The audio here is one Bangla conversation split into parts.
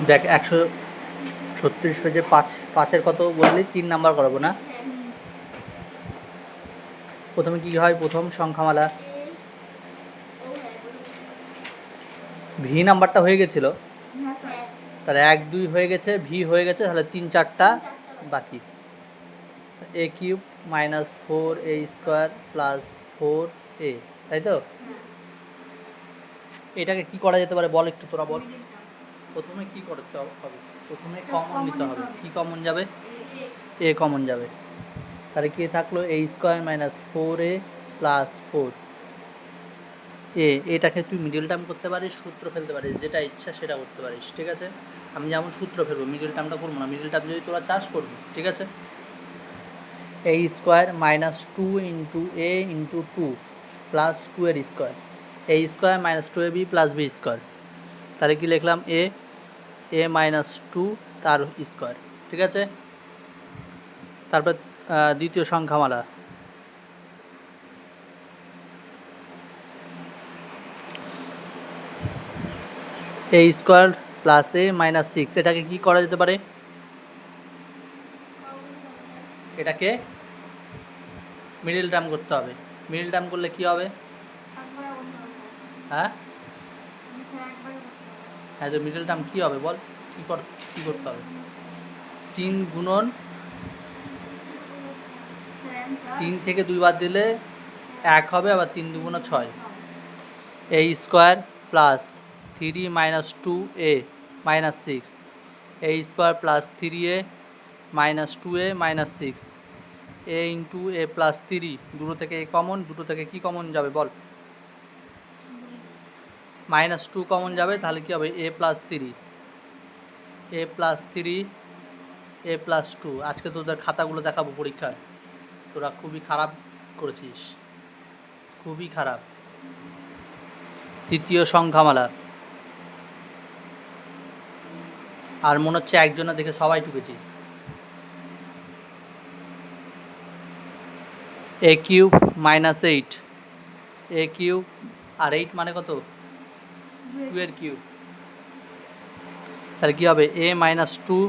দেখ 136 পেজে পাঁচের কত বললি 3 নাম্বার করাবো না। প্রথমে কি হয়, প্রথম সংখ্যামালা ভি নাম্বারটা হয়ে গেছিলো, তাহলে 1 2 হয়ে গেছে, ভি হয়ে গেছে, তাহলে 3 4টা বাকি। এ কিউব মাইনাস 4 এ স্কোয়ার প্লাস 4 এ, তাই তো? এটাকে কি করা যেতে পারে বল একটু, তোরা বল। প্রথমে কি করতে হবে? প্রথমে কমন নিতে হবে। কি কমন যাবে? এ কমন যাবে। তাহলে কি থাকলো? এ স্কোয়ার মাইনাস 4 এ প্লাস 4 এ। এটাকে তুই মিডল টার্ম করতে পারিস, সূত্র ফেলতে পারিস, যেটা ইচ্ছা সেটা করতে পারিস, ঠিক আছে? আমি যেমন সূত্র ফেলবো, মিডল টার্মটা করবো না। মিডল টার্ম যদি তোরা চাষ করবি, ঠিক আছে? এ স্কোয়ার মাইনাস 2 ইন্টু এ ইন্টু 2 প্লাস 2 এর square, A square minus 2 A B plus B square. তাহলে কি লিখলাম? এ মাইনাস 2 তার স্কোয়ার, ঠিক আছে? তারপর দ্বিতীয় সংখ্যামালা এ স্কোয়ার প্লাস এ মাইনাস 6। এটাকে কি করা যেতে পারে? এটাকে মিডল টার্ম করতে হবে। মিডল টার্ম করলে কি হবে? হ্যাঁ হ্যাঁ, তো মিডল টার্ম কী হবে বল? কী করতে হবে? 3 গুণন 3 থেকে 2 বাদ দিলে 1 হবে, আবার 3 2 6। এ স্কোয়ার প্লাস 3 মাইনাস 2 এ মাইনাস 6, এ স্কোয়ার প্লাস 3 এ মাইনাস 2 এ মাইনাস 6, এ ইন্টু এ প্লাস 3। দুটো থেকে এ কমন, দুটো থেকে কি কমন যাবে বল? মাইনাস 2 কমন যাবে, তাহলে কি হবে? এ প্লাস 3, এ প্লাস 3, এ প্লাস 2। আজকে তোদের খাতাগুলো দেখাবো পরীক্ষার, তোরা খুবই খারাপ করেছিস, খুবই খারাপ। তৃতীয় সংখ্যামালা, আর মনে হচ্ছে একজনে দেখে সবাই টুকেছিস। এ কিউব মাইনাস 8, এ কিউব আর 8 মানে কত? 2 এর কিউব। তাহলে কি হবে? এ মাইনাস 2,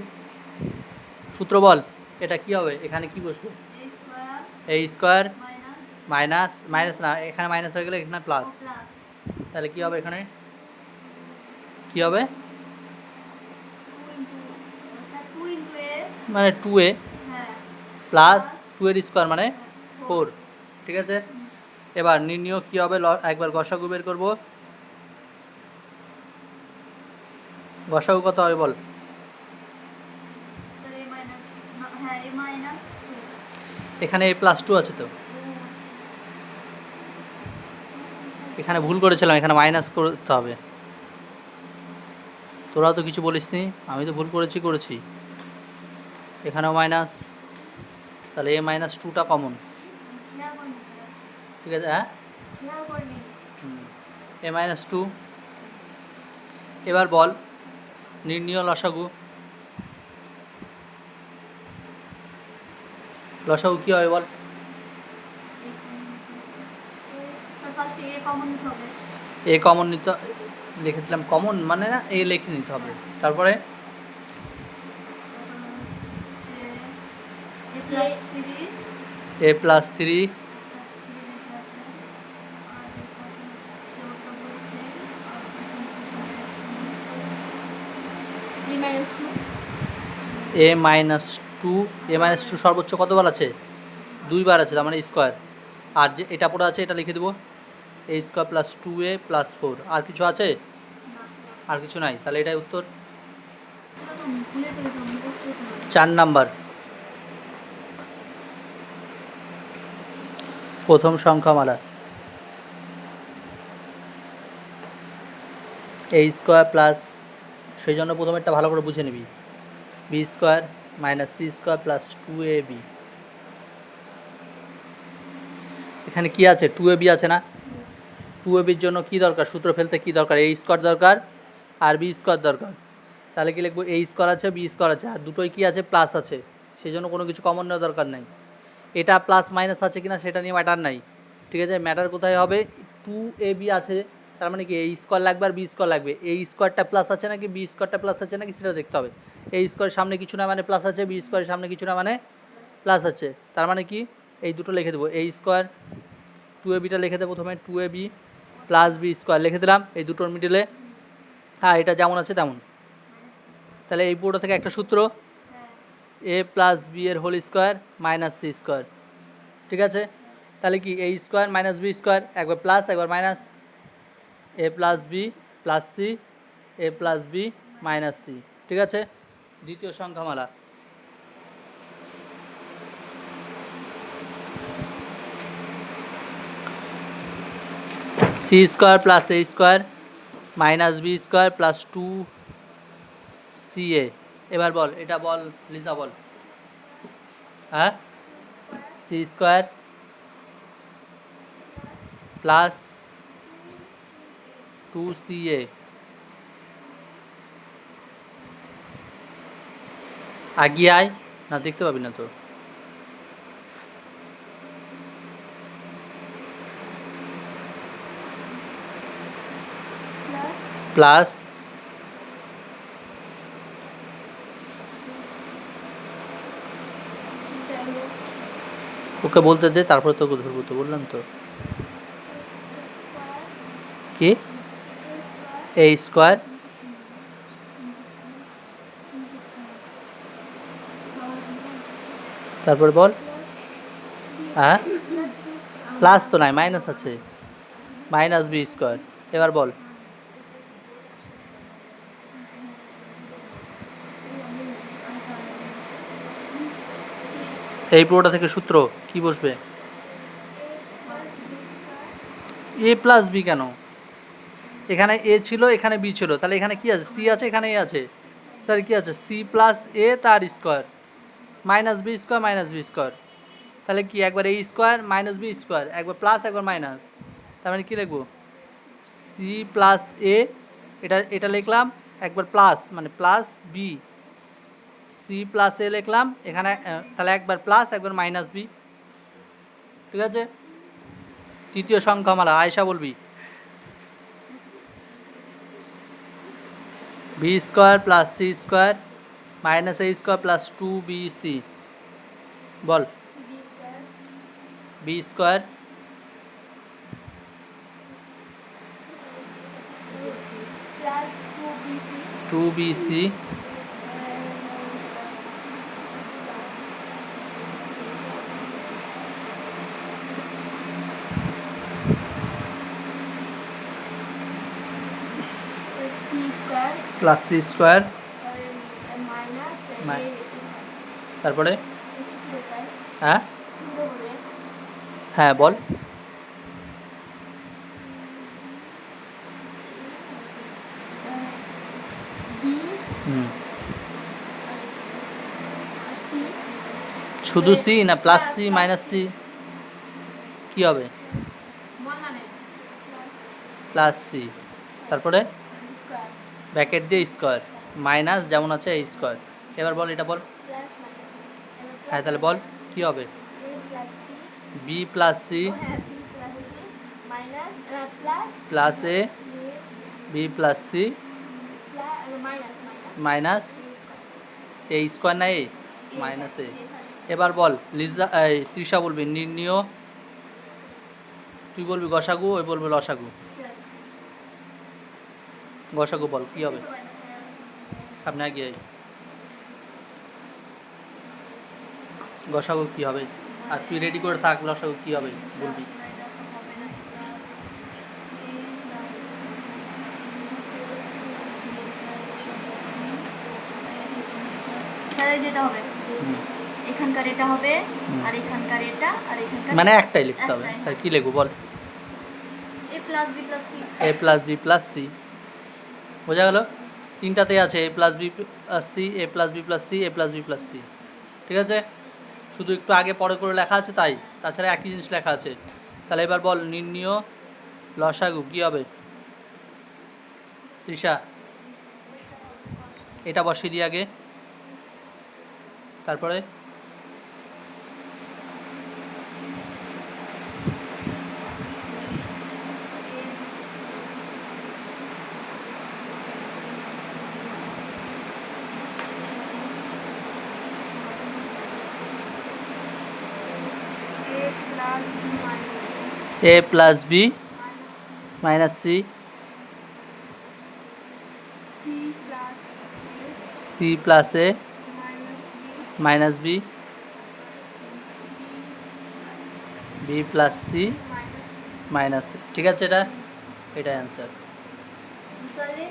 সূত্র বল। এটা কি হবে? এখানে কি বসবে? এ স্কোয়ার মাইনাস মাইনাস না, এখানে মাইনাস হয়ে গেলে এখানে প্লাস। তাহলে কি হবে? এখানে কি হবে? মানে 2a প্লাস 2 এর স্কোয়ার মানে 4, ঠিক আছে? এবার নির্ণয় কি হবে? একবার গসাগু বের করবো। গসাগু কত হবে বল? এখানে a প্লাস 2 আছে তো, এখানে ভুল করেছিলাম, এখানে মাইনাস করতে হবে। তোরাও তো কিছু বলিস নি, আমি তো ভুল করেছি। এখানেও মাইনাস, তাহলে এ মাইনাস 2টা কমন, ঠিক আছে? হ্যাঁ, এ মাইনাস 2। এবার বল নির্ণয় লসাগু। লসাগু কী হবে বল? এ কমন নিতে লিখেছিলাম, কমন মানে না, এ লিখে নিতে হবে। তারপরে এ প্লাস 3, এ মাইনাস 2, এ মাইনাস 2 সর্বোচ্চ কতবার আছে? 2 বার আছে, তার মানে স্কোয়ার। আর যে এটা পড়ে আছে এটা লিখে দেবো, এ স্কোয়ার প্লাস 2a প্লাস 4। আর কিছু আছে? আর কিছু নাই, তাহলে এটাই উত্তর। 4 নাম্বার, প্রথম সংখ্যামালা এ স্কোয়ার প্লাস, সেই জন্য প্রথমেরটা ভালো করে বুঝে নিবি, B square minus C square plus 2ab। এখানে কি আছে? 2ab আছে না? 2ab-র জন্য কি দরকার? সূত্র ফেলতে কি দরকার? এ স্কোয়ার দরকার আর বি স্কোয়ার দরকার। তাহলে কি লিখবো? এ স্কোয়ার আছে, বি স্কোয়ার আছে, আর দুটোই কি আছে? প্লাস আছে। সেই জন্য কোনো কিছু কমন নেওয়ার দরকার নেই। এটা প্লাস মাইনাস আছে কিনা সেটা নিয়ে ম্যাটার নাই, ঠিক আছে? ম্যাটার কোথায় হবে? 2ab আছে, তার মানে কি এই স্কোয়ার লাগবে আর বি স্কোয়ার লাগবে। এই স্কোয়ারটা প্লাস আছে নাকি বি স্কোয়ারটা প্লাস আছে নাকি সেটা দেখতে হবে। এই স্কোয়ারের সামনে কিছু না মানে প্লাস আছে, বি স্কোয়ারের সামনে কিছু না মানে প্লাস আছে। তার মানে কি এই দুটো লিখে দেবো, এই স্কোয়ার টু এ বিটা লিখে দেবো প্রথমে, two A B plus B square লিখে দিলাম এই দুটোর মিডিলে। হ্যাঁ এটা যেমন আছে তেমন। তাহলে এই পুরোটা থেকে একটা সূত্র, এ প্লাস বি এর whole square minus C square. ঠিক আছে, তাহলে কি এই স্কোয়ার মাইনাস বি স্কোয়ার, একবার প্লাস একবার minus, A plus B plus C, A plus B minus C. ঠিক আছে, দ্বিতীয় সংখ্যামালা। C square plus A square minus B square plus two C A. এবার বল, এটা বল লিজা বল। হ্যাঁ, C square plus two C A, আগিয়ে আয় না, দেখতে পাবি না তো। প্লাস ওকে বলতে দে, তারপরে তোকে ধরবো তো, বললাম তো। কি এ স্কোয়ার তারপরে বল। হ্যাঁ প্লাস তো নাই, মাইনাস আছে, মাইনাস বি স্কোয়ার। এবার বল, এই পুরোটা থেকে সূত্র কি বসবে? এ প্লাস বি কেন? এখানে এ ছিল এখানে বি ছিল, তাহলে এখানে কি আছে? সি আছে, এখানে এ আছে, তাহলে কি আছে? সি প্লাস এ তার square minus B square minus B square. তাহলে কি একবার A square minus B square, একবার প্লাস একবার মাইনাস, তার মানে কী লিখবো? সি প্লাস এ, এটা এটা লিখলাম, একবার প্লাস মানে প্লাস বি, সি প্লাস এ লিখলাম এখানে, তাহলে একবার প্লাস একবার মাইনাস বি। ঠিক আছে, তৃতীয় সংখ্যামালা। আয়শা বলবি, B square plus C square minus A square plus two B C. বল, B square two B C plus C square, তারপরে হ্যাঁ হ্যাঁ বল। শুধু সি না প্লাস সি মাইনাস সি কী হবে? প্লাস সি, তারপরে ব্র্যাকেট দিয়ে স্কোয়ার মাইনাস যেমন আছে এই স্কোয়ার। এবার বল, এটা বল। হ্যাঁ তাহলে বল কী হবে? B plus C plus A B plus C minus A square না এ মাইনাস এ। এবার বল লিজা, তৃষা বলবি নির্ণীয়, তুই বলবি গসাগু, ওই বলবি লসাগু। গসাগু বল কী হবে? সামনে গিয়ে গসাগু কী হবে? আর তুই রেডি করে থাক, লসাগু কী হবে বলবি। যেটা হবে এখানকার এটা হবে আর এখানকার এটা আর এখানকার, মানে একটাই লিখতে হবে, তাই কি লিখবো বল? এ plus B plus C, A plus B plus C. বোঝা গেল? তিনটাতে আছে এ plus B plus C, A plus B plus C, A plus B plus C. ঠিক আছে, শুধু একটু আগে পরে করে লেখা আছে তাই, তাছাড়া একই জিনিস লেখা আছে। তাহলে এবার বল নির্ণীয় লসাগু কী হবে? তৃষা এটা বসিয়ে দিই আগে, তারপরে plus B minus A plus B minus C C plus C plus A minus B minus B B plus C minus minus C. ঠিক আছে, এটা অ্যান্সার। তাহলে